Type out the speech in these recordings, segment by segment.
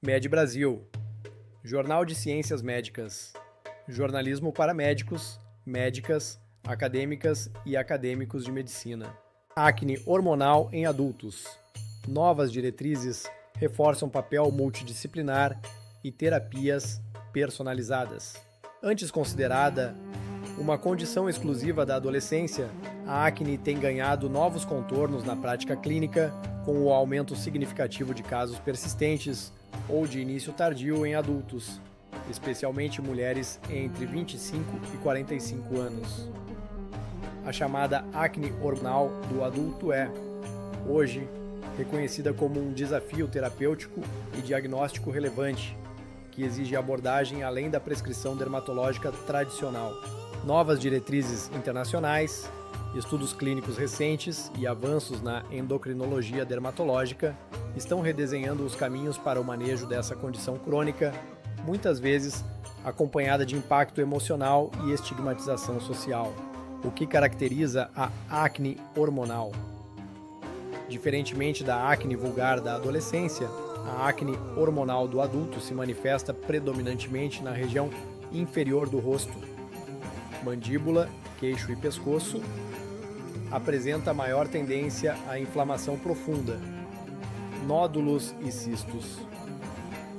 Med Brasil, Jornal de Ciências Médicas, jornalismo para médicos, médicas, acadêmicas e acadêmicos de medicina. Acne hormonal em adultos. Novas diretrizes reforçam papel multidisciplinar e terapias personalizadas. Antes considerada uma condição exclusiva da adolescência, a acne tem ganhado novos contornos na prática clínica, com o aumento significativo de casos persistentes ou de início tardio em adultos, especialmente mulheres entre 25 e 45 anos. A chamada acne hormonal do adulto é, hoje, reconhecida como um desafio terapêutico e diagnóstico relevante, que exige abordagem além da prescrição dermatológica tradicional. Novas diretrizes internacionais, estudos clínicos recentes e avanços na endocrinologia dermatológica estão redesenhando os caminhos para o manejo dessa condição crônica, muitas vezes acompanhada de impacto emocional e estigmatização social. O que caracteriza a acne hormonal? Diferentemente da acne vulgar da adolescência, a acne hormonal do adulto se manifesta predominantemente na região inferior do rosto. Mandíbula, queixo e pescoço, apresenta maior tendência à inflamação profunda, nódulos e cistos,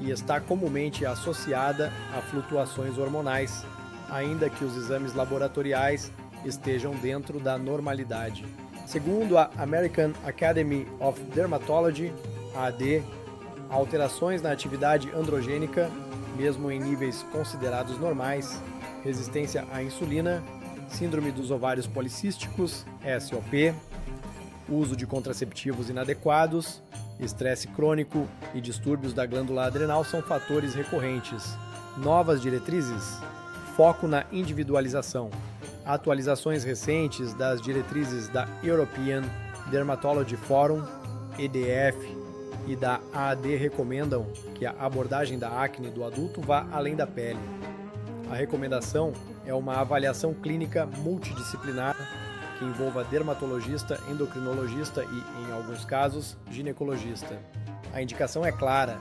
e está comumente associada a flutuações hormonais, ainda que os exames laboratoriais estejam dentro da normalidade. Segundo a American Academy of Dermatology, AAD, alterações na atividade androgênica, mesmo em níveis considerados normais, resistência à insulina, síndrome dos ovários policísticos, SOP, uso de contraceptivos inadequados, estresse crônico e distúrbios da glândula adrenal são fatores recorrentes. Novas diretrizes? Foco na individualização. Atualizações recentes das diretrizes da European Dermatology Forum, EDF, e da AAD recomendam que a abordagem da acne do adulto vá além da pele. A recomendação é uma avaliação clínica multidisciplinar que envolva dermatologista, endocrinologista e, em alguns casos, ginecologista. A indicação é clara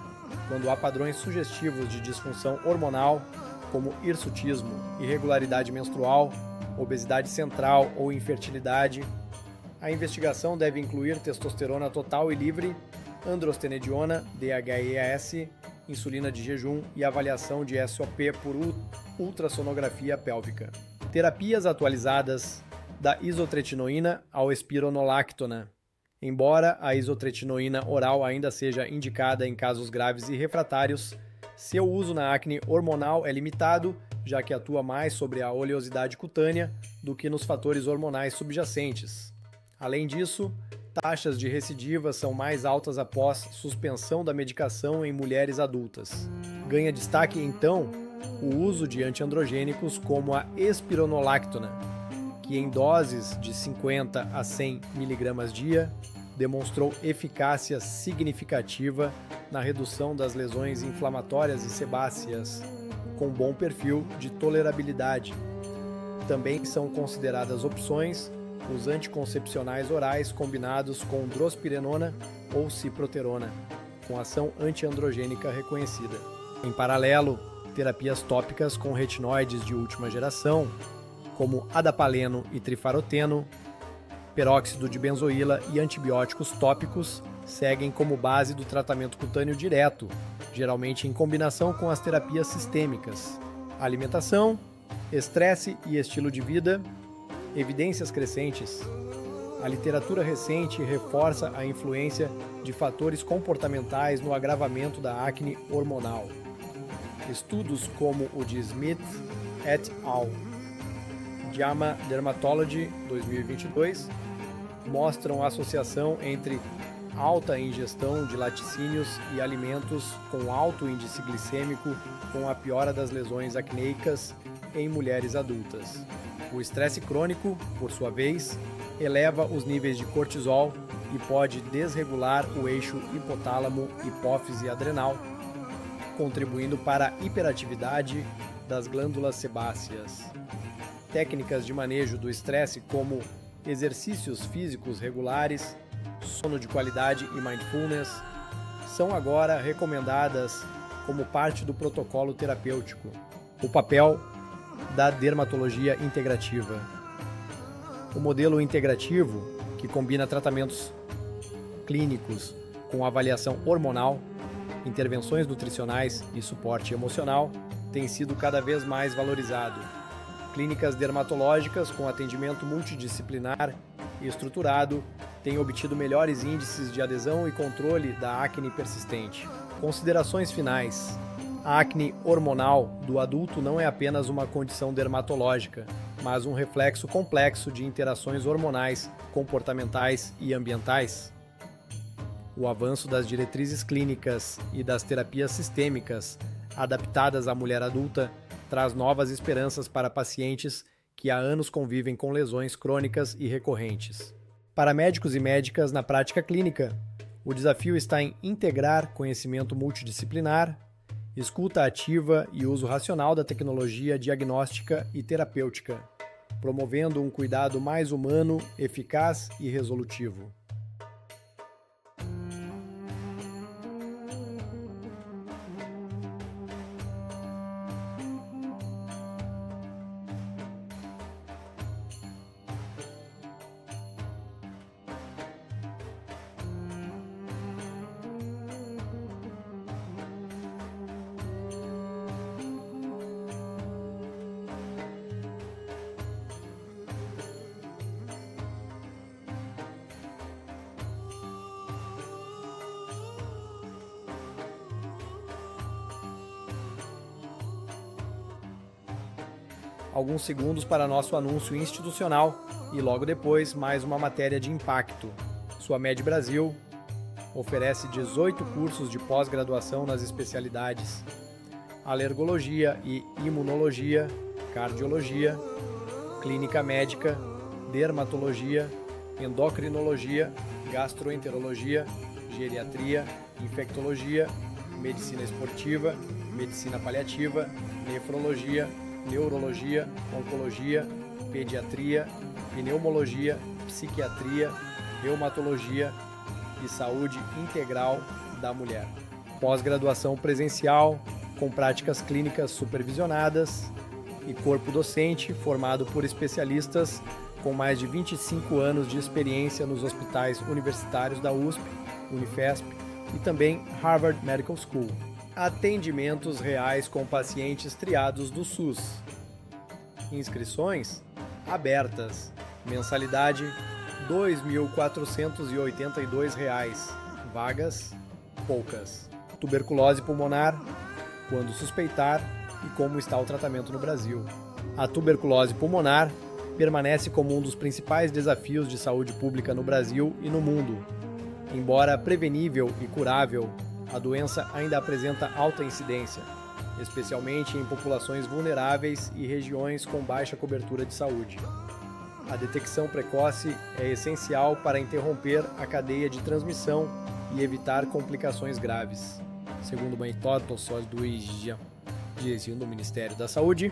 quando há padrões sugestivos de disfunção hormonal, como hirsutismo, irregularidade menstrual, obesidade central ou infertilidade. A investigação deve incluir testosterona total e livre, androstenediona, DHEAS, insulina de jejum e avaliação de SOP por ultrassonografia pélvica. Terapias atualizadas da isotretinoína ao espironolactona. Embora a isotretinoína oral ainda seja indicada em casos graves e refratários, seu uso na acne hormonal é limitado, já que atua mais sobre a oleosidade cutânea do que nos fatores hormonais subjacentes. Além disso, taxas de recidiva são mais altas após suspensão da medicação em mulheres adultas. Ganha destaque, então, o uso de antiandrogênicos como a espironolactona, que em doses de 50 a 100 mg dia demonstrou eficácia significativa na redução das lesões inflamatórias e sebáceas, com bom perfil de tolerabilidade. Também são consideradas opções os anticoncepcionais orais combinados com drospirenona ou ciproterona, com ação antiandrogênica reconhecida. Em paralelo, terapias tópicas com retinóides de última geração, como adapaleno e trifaroteno, peróxido de benzoíla e antibióticos tópicos, seguem como base do tratamento cutâneo direto, geralmente em combinação com as terapias sistêmicas. Alimentação, estresse e estilo de vida. Evidências crescentes. A literatura recente reforça a influência de fatores comportamentais no agravamento da acne hormonal. Estudos como o de Smith et al. JAMA Dermatology 2022 mostram a associação entre alta ingestão de laticínios e alimentos com alto índice glicêmico com a piora das lesões acneicas em mulheres adultas. O estresse crônico, por sua vez, eleva os níveis de cortisol e pode desregular o eixo hipotálamo-hipófise adrenal, contribuindo para a hiperatividade das glândulas sebáceas. Técnicas de manejo do estresse como exercícios físicos regulares, sono de qualidade e mindfulness são agora recomendadas como parte do protocolo terapêutico. O papel da dermatologia integrativa. O modelo integrativo, que combina tratamentos clínicos com avaliação hormonal, intervenções nutricionais e suporte emocional, tem sido cada vez mais valorizado. Clínicas dermatológicas com atendimento multidisciplinar e estruturado têm obtido melhores índices de adesão e controle da acne persistente. Considerações finais. A acne hormonal do adulto não é apenas uma condição dermatológica, mas um reflexo complexo de interações hormonais, comportamentais e ambientais. O avanço das diretrizes clínicas e das terapias sistêmicas adaptadas à mulher adulta traz novas esperanças para pacientes que há anos convivem com lesões crônicas e recorrentes. Para médicos e médicas na prática clínica, o desafio está em integrar conhecimento multidisciplinar, escuta ativa e uso racional da tecnologia diagnóstica e terapêutica, promovendo um cuidado mais humano, eficaz e resolutivo. Alguns segundos para nosso anúncio institucional e logo depois mais uma matéria de impacto. Suamed Brasil oferece 18 cursos de pós-graduação nas especialidades alergologia e imunologia, cardiologia, clínica médica, dermatologia, endocrinologia, gastroenterologia, geriatria, infectologia, medicina esportiva, medicina paliativa, nefrologia, neurologia, oncologia, pediatria, pneumologia, psiquiatria, reumatologia e saúde integral da mulher. Pós-graduação presencial, com práticas clínicas supervisionadas e corpo docente formado por especialistas com mais de 25 anos de experiência nos hospitais universitários da USP, Unifesp e também Harvard Medical School. Atendimentos reais com pacientes triados do SUS. Inscrições abertas. Mensalidade R$ 2.482. Vagas poucas. Tuberculose pulmonar, quando suspeitar e como está o tratamento no Brasil. A tuberculose pulmonar permanece como um dos principais desafios de saúde pública no Brasil e no mundo. Embora prevenível e curável, a doença ainda apresenta alta incidência, especialmente em populações vulneráveis e regiões com baixa cobertura de saúde. A detecção precoce é essencial para interromper a cadeia de transmissão e evitar complicações graves. Segundo o do Ministério da Saúde,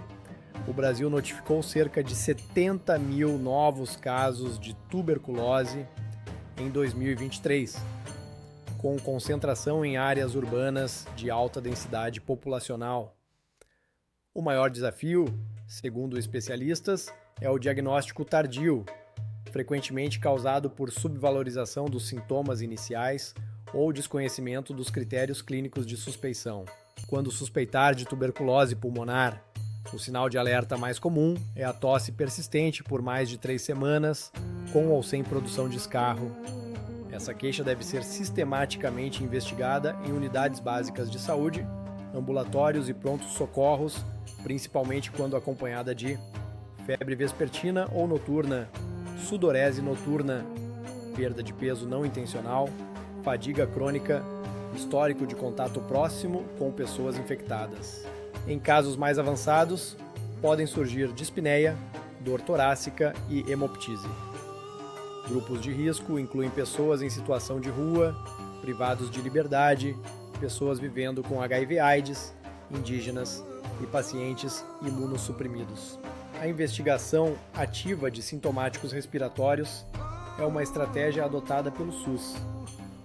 o Brasil notificou cerca de 70 mil novos casos de tuberculose em 2023. Com concentração em áreas urbanas de alta densidade populacional. O maior desafio, segundo especialistas, é o diagnóstico tardio, frequentemente causado por subvalorização dos sintomas iniciais ou desconhecimento dos critérios clínicos de suspeição. Quando suspeitar de tuberculose pulmonar, o sinal de alerta mais comum é a tosse persistente por mais de 3 semanas, com ou sem produção de escarro. Essa queixa deve ser sistematicamente investigada em unidades básicas de saúde, ambulatórios e prontos socorros, principalmente quando acompanhada de febre vespertina ou noturna, sudorese noturna, perda de peso não intencional, fadiga crônica, histórico de contato próximo com pessoas infectadas. Em casos mais avançados, podem surgir dispneia, dor torácica e hemoptise. Grupos de risco incluem pessoas em situação de rua, privados de liberdade, pessoas vivendo com HIV/AIDS, indígenas e pacientes imunossuprimidos. A investigação ativa de sintomáticos respiratórios é uma estratégia adotada pelo SUS,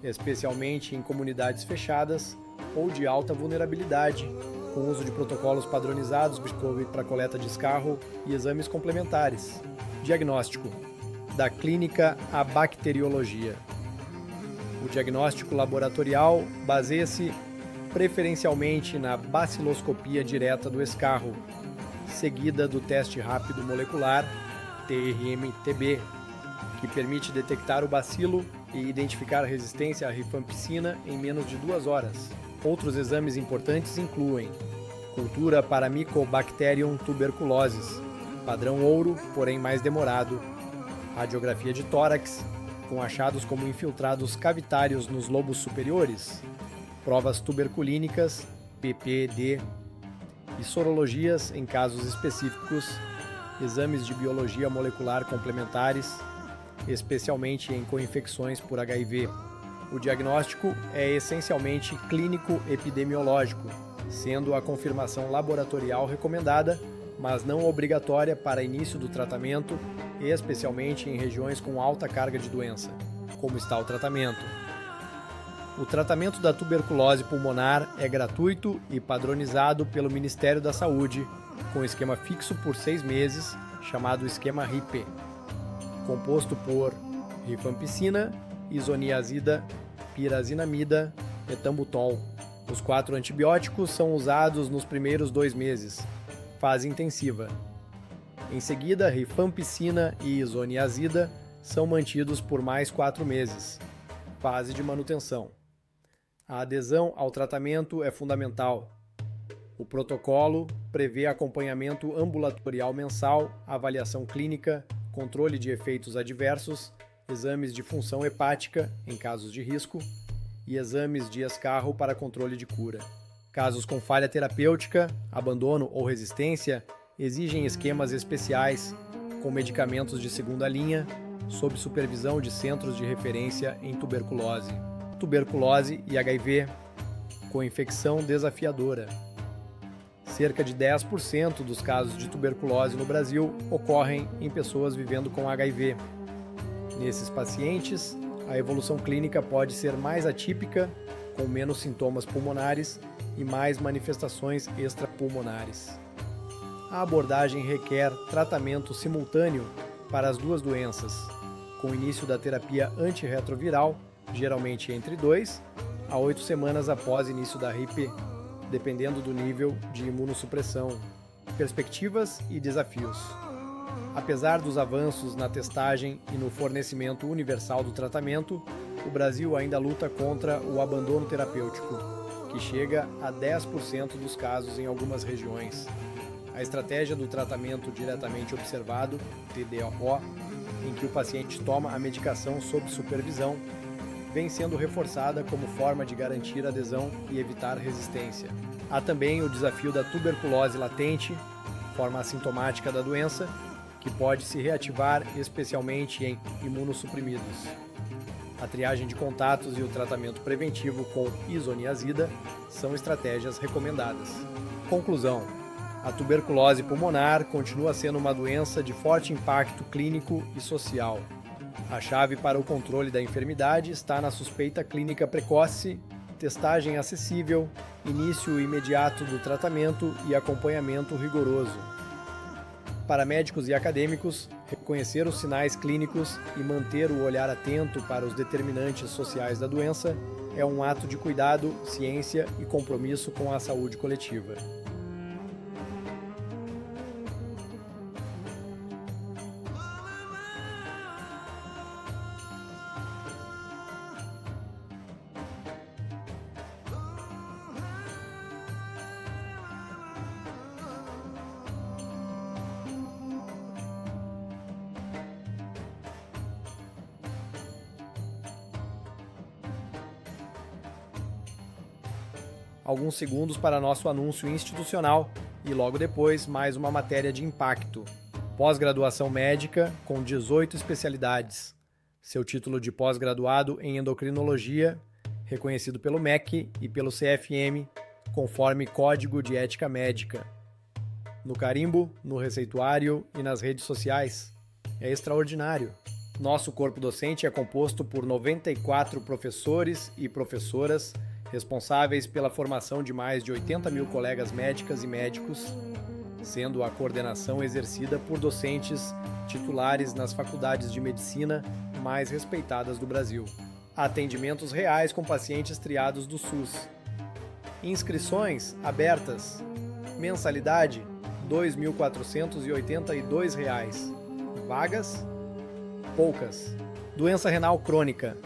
especialmente em comunidades fechadas ou de alta vulnerabilidade, com uso de protocolos padronizados para coleta de escarro e exames complementares. Diagnóstico: da clínica à bacteriologia. O diagnóstico laboratorial baseia-se preferencialmente na baciloscopia direta do escarro, seguida do teste rápido molecular, TRM-TB, que permite detectar o bacilo e identificar a resistência à rifampicina em menos de 2 horas. Outros exames importantes incluem cultura para Mycobacterium tuberculosis, padrão ouro, porém mais demorado, radiografia de tórax, com achados como infiltrados cavitários nos lobos superiores, provas tuberculínicas, PPD, e sorologias em casos específicos, exames de biologia molecular complementares, especialmente em coinfecções por HIV. O diagnóstico é essencialmente clínico-epidemiológico, sendo a confirmação laboratorial recomendada, mas não obrigatória para início do tratamento, especialmente em regiões com alta carga de doença. Como está o tratamento? O tratamento da tuberculose pulmonar é gratuito e padronizado pelo Ministério da Saúde, com esquema fixo por 6 meses, chamado esquema RIPE, composto por rifampicina, isoniazida, pirazinamida, etambutol. Os 4 antibióticos são usados nos primeiros 2 meses, fase intensiva. Em seguida, rifampicina e isoniazida são mantidos por mais 4 meses, fase de manutenção. A adesão ao tratamento é fundamental. O protocolo prevê acompanhamento ambulatorial mensal, avaliação clínica, controle de efeitos adversos, exames de função hepática, em casos de risco, e exames de escarro para controle de cura. Casos com falha terapêutica, abandono ou resistência exigem esquemas especiais, com medicamentos de segunda linha, sob supervisão de centros de referência em tuberculose. Tuberculose e HIV, com infecção desafiadora. Cerca de 10% dos casos de tuberculose no Brasil ocorrem em pessoas vivendo com HIV. Nesses pacientes, a evolução clínica pode ser mais atípica, com menos sintomas pulmonares e mais manifestações extrapulmonares. A abordagem requer tratamento simultâneo para as 2 doenças, com o início da terapia antirretroviral, geralmente entre 2 a 8 semanas após início da RIPE, dependendo do nível de imunossupressão. Perspectivas e desafios. Apesar dos avanços na testagem e no fornecimento universal do tratamento, o Brasil ainda luta contra o abandono terapêutico, que chega a 10% dos casos em algumas regiões. A estratégia do tratamento diretamente observado, TDO, em que o paciente toma a medicação sob supervisão, vem sendo reforçada como forma de garantir adesão e evitar resistência. Há também o desafio da tuberculose latente, forma assintomática da doença, que pode se reativar especialmente em imunossuprimidos. A triagem de contatos e o tratamento preventivo com isoniazida são estratégias recomendadas. Conclusão: a tuberculose pulmonar continua sendo uma doença de forte impacto clínico e social. A chave para o controle da enfermidade está na suspeita clínica precoce, testagem acessível, início imediato do tratamento e acompanhamento rigoroso. Para médicos e acadêmicos, reconhecer os sinais clínicos e manter o olhar atento para os determinantes sociais da doença é um ato de cuidado, ciência e compromisso com a saúde coletiva. Alguns segundos para nosso anúncio institucional e logo depois mais uma matéria de impacto. Pós-graduação médica com 18 especialidades. Seu título de pós-graduado em endocrinologia, reconhecido pelo MEC e pelo CFM, conforme Código de Ética Médica. No carimbo, no receituário e nas redes sociais. É extraordinário. Nosso corpo docente é composto por 94 professores e professoras responsáveis pela formação de mais de 80 mil colegas médicas e médicos, sendo a coordenação exercida por docentes titulares nas faculdades de medicina mais respeitadas do Brasil. Atendimentos reais com pacientes triados do SUS. Inscrições abertas. Mensalidade R$ 2.482. Vagas? Poucas. Doença renal crônica,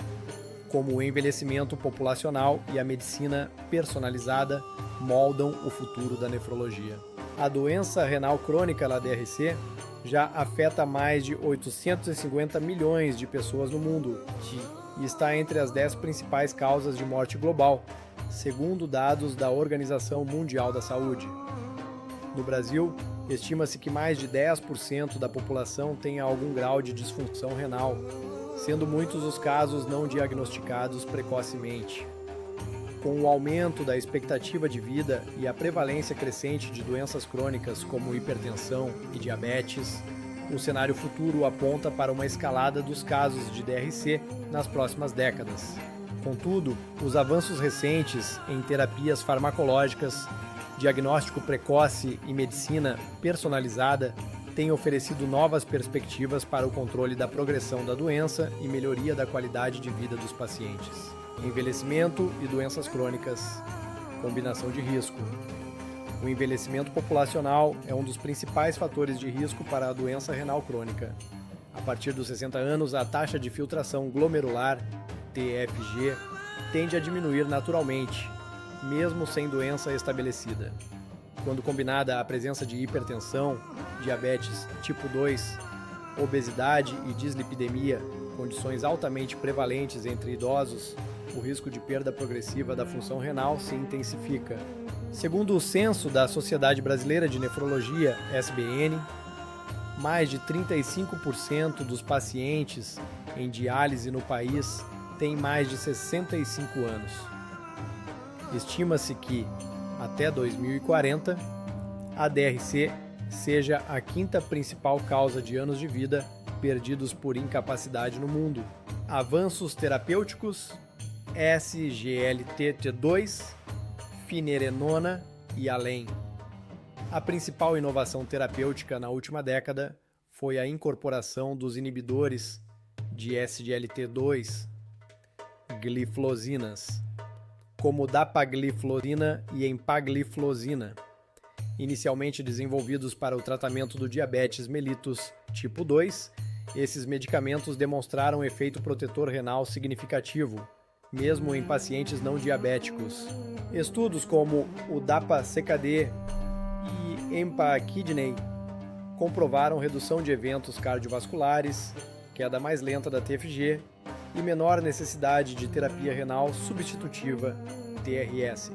como o envelhecimento populacional e a medicina personalizada, moldam o futuro da nefrologia. A doença renal crônica, a DRC, já afeta mais de 850 milhões de pessoas no mundo e está entre as 10 principais causas de morte global, segundo dados da Organização Mundial da Saúde. No Brasil, estima-se que mais de 10% da população tenha algum grau de disfunção renal, sendo muitos os casos não diagnosticados precocemente. Com o aumento da expectativa de vida e a prevalência crescente de doenças crônicas como hipertensão e diabetes, o cenário futuro aponta para uma escalada dos casos de DRC nas próximas décadas. Contudo, os avanços recentes em terapias farmacológicas, diagnóstico precoce e medicina personalizada têm oferecido novas perspectivas para o controle da progressão da doença e melhoria da qualidade de vida dos pacientes. Envelhecimento e doenças crônicas. Combinação de risco. O envelhecimento populacional é um dos principais fatores de risco para a doença renal crônica. A partir dos 60 anos, a taxa de filtração glomerular, TFG, tende a diminuir naturalmente, mesmo sem doença estabelecida. Quando combinada à presença de hipertensão, diabetes tipo 2, obesidade e dislipidemia, condições altamente prevalentes entre idosos, o risco de perda progressiva da função renal se intensifica. Segundo o censo da Sociedade Brasileira de Nefrologia, SBN, mais de 35% dos pacientes em diálise no país têm mais de 65 anos. Estima-se que, até 2040, a DRC seja a quinta principal causa de anos de vida perdidos por incapacidade no mundo. Avanços terapêuticos, SGLT2, finerenona e além. A principal inovação terapêutica na última década foi a incorporação dos inibidores de SGLT2, gliflosinas, como dapagliflozina e empagliflozina, inicialmente desenvolvidos para o tratamento do diabetes mellitus tipo 2, esses medicamentos demonstraram efeito protetor renal significativo, mesmo em pacientes não diabéticos. Estudos como o DAPA-CKD e empaquidney comprovaram redução de eventos cardiovasculares, queda mais lenta da TFG e menor necessidade de terapia renal substitutiva, TRS.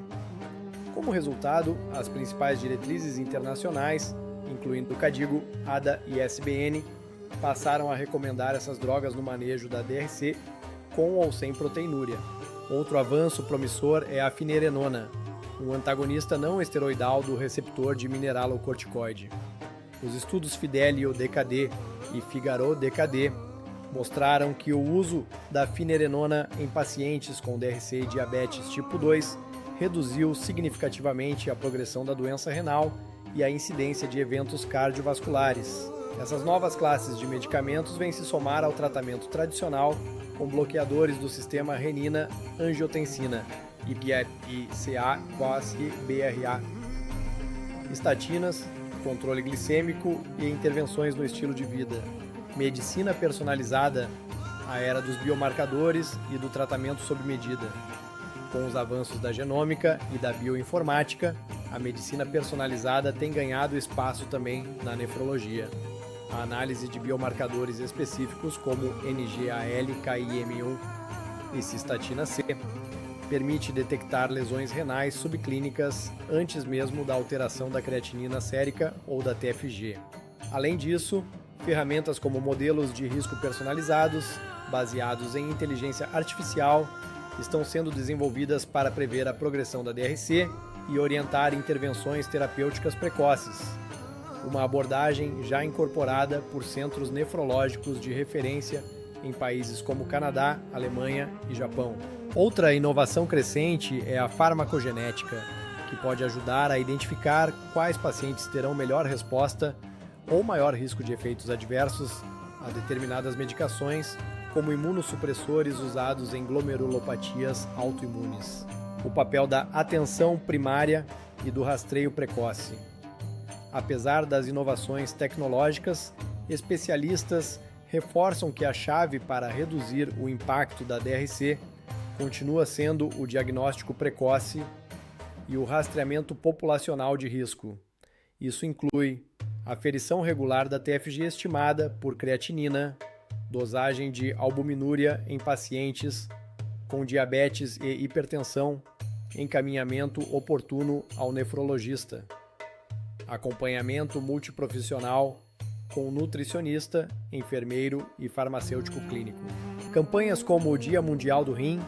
Como resultado, as principais diretrizes internacionais, incluindo o KDIGO, ADA e SBN, passaram a recomendar essas drogas no manejo da DRC com ou sem proteinúria. Outro avanço promissor é a finerenona, um antagonista não esteroidal do receptor de mineralocorticoide. Os estudos Fidelio-DKD e Figaro-DKD mostraram que o uso da finerenona em pacientes com DRC e diabetes tipo 2 reduziu significativamente a progressão da doença renal e a incidência de eventos cardiovasculares. Essas novas classes de medicamentos vêm se somar ao tratamento tradicional com bloqueadores do sistema renina-angiotensina, IPA, COS e BRA, estatinas, controle glicêmico e intervenções no estilo de vida. Medicina personalizada, a era dos biomarcadores e do tratamento sob medida. Com os avanços da genômica e da bioinformática, a medicina personalizada tem ganhado espaço também na nefrologia. A análise de biomarcadores específicos como NGAL-KIM1 e cistatina C permite detectar lesões renais subclínicas antes mesmo da alteração da creatinina sérica ou da TFG. Além disso, ferramentas como modelos de risco personalizados, baseados em inteligência artificial, estão sendo desenvolvidas para prever a progressão da DRC e orientar intervenções terapêuticas precoces, uma abordagem já incorporada por centros nefrológicos de referência em países como Canadá, Alemanha e Japão. Outra inovação crescente é a farmacogenética, que pode ajudar a identificar quais pacientes terão melhor resposta ou maior risco de efeitos adversos a determinadas medicações, como imunossupressores usados em glomerulopatias autoimunes. O papel da atenção primária e do rastreio precoce. Apesar das inovações tecnológicas, especialistas reforçam que a chave para reduzir o impacto da DRC continua sendo o diagnóstico precoce e o rastreamento populacional de risco. Isso inclui aferição regular da TFG estimada por creatinina, dosagem de albuminúria em pacientes com diabetes e hipertensão, encaminhamento oportuno ao nefrologista, acompanhamento multiprofissional com nutricionista, enfermeiro e farmacêutico clínico. Campanhas como o Dia Mundial do Rim,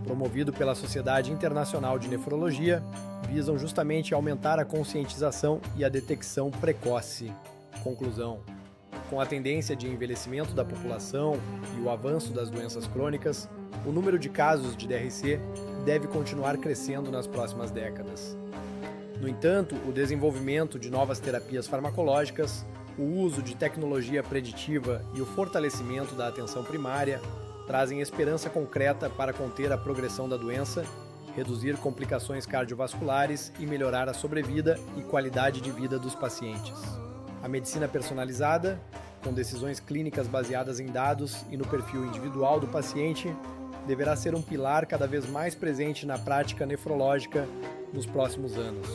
promovido pela Sociedade Internacional de Nefrologia, visam justamente aumentar a conscientização e a detecção precoce. Conclusão: com a tendência de envelhecimento da população e o avanço das doenças crônicas, o número de casos de DRC deve continuar crescendo nas próximas décadas. No entanto, o desenvolvimento de novas terapias farmacológicas, o uso de tecnologia preditiva e o fortalecimento da atenção primária trazem esperança concreta para conter a progressão da doença, reduzir complicações cardiovasculares e melhorar a sobrevida e qualidade de vida dos pacientes. A medicina personalizada, com decisões clínicas baseadas em dados e no perfil individual do paciente, deverá ser um pilar cada vez mais presente na prática nefrológica nos próximos anos.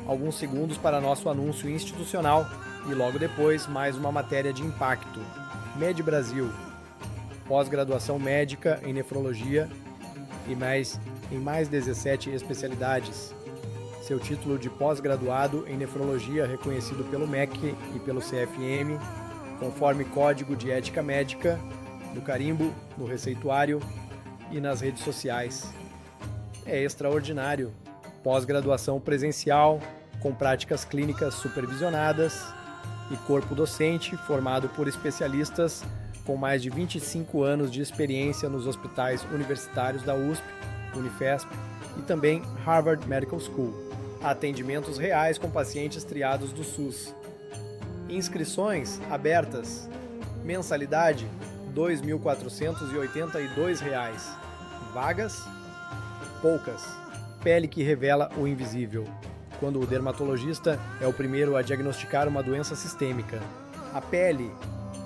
Alguns segundos para nosso anúncio institucional e logo depois mais uma matéria de impacto. Med Brasil, pós-graduação médica em nefrologia e em mais 17 especialidades. Seu título de pós-graduado em nefrologia reconhecido pelo MEC e pelo CFM, conforme Código de Ética Médica, no carimbo, no receituário e nas redes sociais. É extraordinário. Pós-graduação presencial, com práticas clínicas supervisionadas e corpo docente formado por especialistas com mais de 25 anos de experiência nos hospitais universitários da USP, Unifesp e também Harvard Medical School. Atendimentos reais com pacientes triados do SUS. Inscrições abertas. Mensalidade R$ 2.482. Vagas? Poucas. Pele que revela o invisível. Quando o dermatologista é o primeiro a diagnosticar uma doença sistêmica. A pele,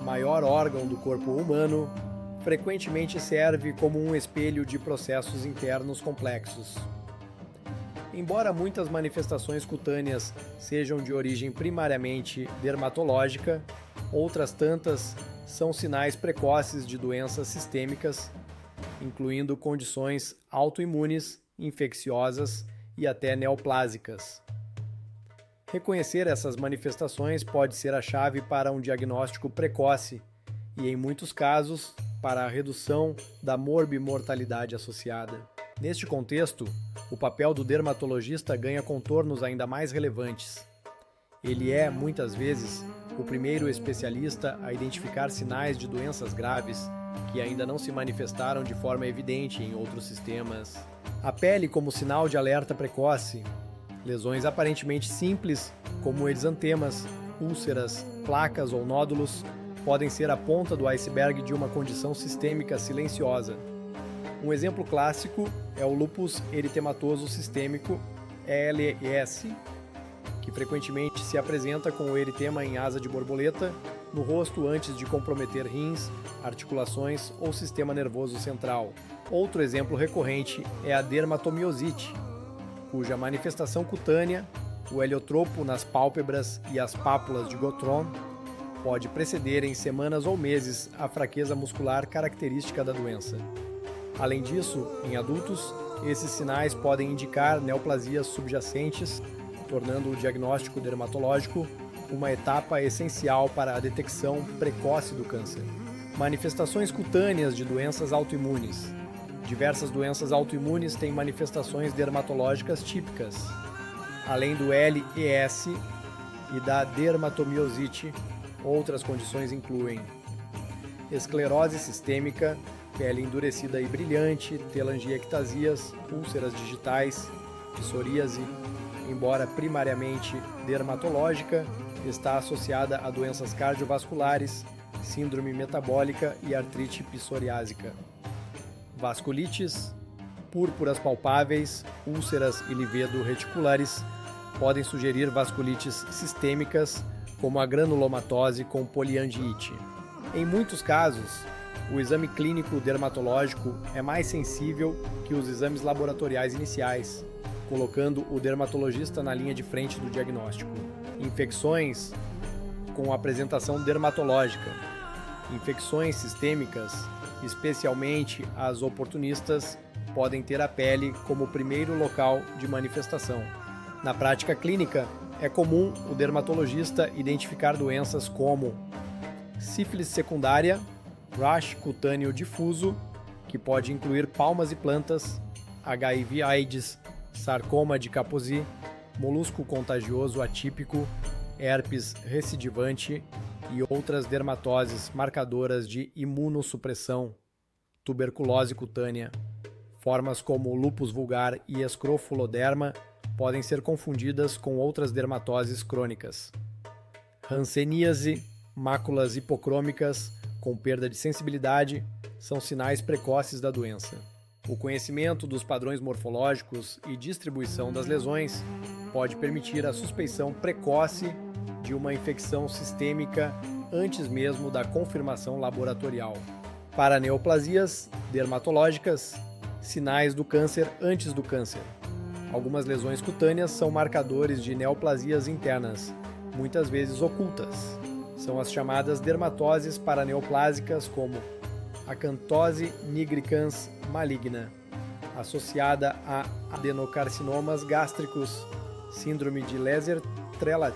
maior órgão do corpo humano, frequentemente serve como um espelho de processos internos complexos. Embora muitas manifestações cutâneas sejam de origem primariamente dermatológica, outras tantas são sinais precoces de doenças sistêmicas, incluindo condições autoimunes, infecciosas e até neoplásicas. Reconhecer essas manifestações pode ser a chave para um diagnóstico precoce e, em muitos casos, para a redução da morbimortalidade associada. Neste contexto, o papel do dermatologista ganha contornos ainda mais relevantes. Ele é, muitas vezes, o primeiro especialista a identificar sinais de doenças graves que ainda não se manifestaram de forma evidente em outros sistemas. A pele como sinal de alerta precoce. Lesões aparentemente simples, como exantemas, úlceras, placas ou nódulos, podem ser a ponta do iceberg de uma condição sistêmica silenciosa. Um exemplo clássico é o lúpus eritematoso sistêmico, ELS, que frequentemente se apresenta com o eritema em asa de borboleta no rosto antes de comprometer rins, articulações ou sistema nervoso central. Outro exemplo recorrente é a dermatomiosite, cuja manifestação cutânea, o heliotropo nas pálpebras e as pápulas de Gottron, pode preceder em semanas ou meses a fraqueza muscular característica da doença. Além disso, em adultos, esses sinais podem indicar neoplasias subjacentes, tornando o diagnóstico dermatológico uma etapa essencial para a detecção precoce do câncer. Manifestações cutâneas de doenças autoimunes. Diversas doenças autoimunes têm manifestações dermatológicas típicas. Além do LES e da dermatomiosite, outras condições incluem esclerose sistêmica, pele endurecida e brilhante, telangiectasias, úlceras digitais, psoríase, embora primariamente dermatológica, está associada a doenças cardiovasculares, síndrome metabólica e artrite psoriásica. Vasculites, púrpuras palpáveis, úlceras e livedo reticulares podem sugerir vasculites sistêmicas, como a granulomatose com poliangiite. Em muitos casos, o exame clínico dermatológico é mais sensível que os exames laboratoriais iniciais, colocando o dermatologista na linha de frente do diagnóstico. Infecções com apresentação dermatológica. Infecções sistêmicas, especialmente as oportunistas, podem ter a pele como primeiro local de manifestação. Na prática clínica, é comum o dermatologista identificar doenças como sífilis secundária, rash cutâneo difuso, que pode incluir palmas e plantas, HIV/AIDS, sarcoma de Kaposi, molusco contagioso atípico, herpes recidivante e outras dermatoses marcadoras de imunossupressão, tuberculose cutânea. Formas como lúpus vulgar e escrofuloderma podem ser confundidas com outras dermatoses crônicas. Hanseníase, máculas hipocrômicas com perda de sensibilidade são sinais precoces da doença. O conhecimento dos padrões morfológicos e distribuição das lesões pode permitir a suspeição precoce de uma infecção sistêmica antes mesmo da confirmação laboratorial. Para neoplasias dermatológicas, sinais do câncer antes do câncer. Algumas lesões cutâneas são marcadores de neoplasias internas, muitas vezes ocultas. São as chamadas dermatoses paraneoplásicas, como acantose nigricans maligna, associada a adenocarcinomas gástricos, síndrome de Leser-Trelat,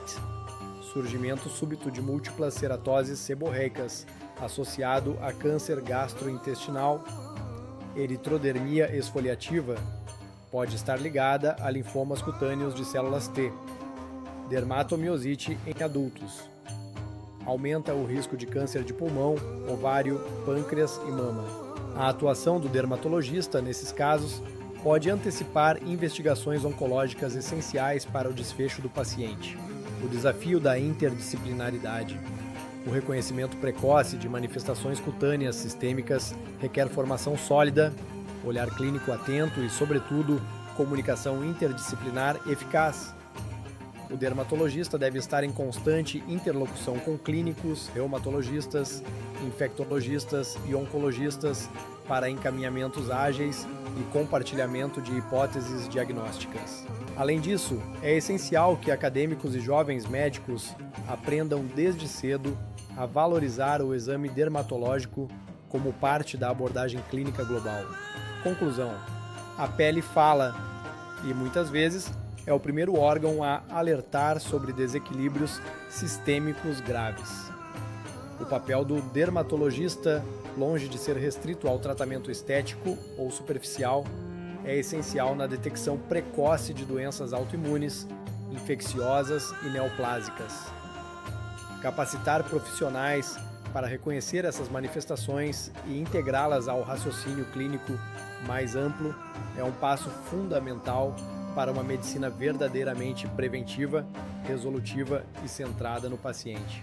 surgimento súbito de múltiplas ceratoses seborreicas, associado a câncer gastrointestinal. Eritrodermia esfoliativa pode estar ligada a linfomas cutâneos de células T. Dermatomiosite em adultos. Aumenta o risco de câncer de pulmão, ovário, pâncreas e mama. A atuação do dermatologista, nesses casos, pode antecipar investigações oncológicas essenciais para o desfecho do paciente. O desafio da interdisciplinaridade. O reconhecimento precoce de manifestações cutâneas sistêmicas requer formação sólida, olhar clínico atento e, sobretudo, comunicação interdisciplinar eficaz. O dermatologista deve estar em constante interlocução com clínicos, reumatologistas, infectologistas e oncologistas para encaminhamentos ágeis e compartilhamento de hipóteses diagnósticas. Além disso, é essencial que acadêmicos e jovens médicos aprendam desde cedo a valorizar o exame dermatológico como parte da abordagem clínica global. Conclusão: a pele fala e, muitas vezes, é o primeiro órgão a alertar sobre desequilíbrios sistêmicos graves. O papel do dermatologista, longe de ser restrito ao tratamento estético ou superficial, é essencial na detecção precoce de doenças autoimunes, infecciosas e neoplásicas. Capacitar profissionais para reconhecer essas manifestações e integrá-las ao raciocínio clínico mais amplo é um passo fundamental para uma medicina verdadeiramente preventiva, resolutiva e centrada no paciente.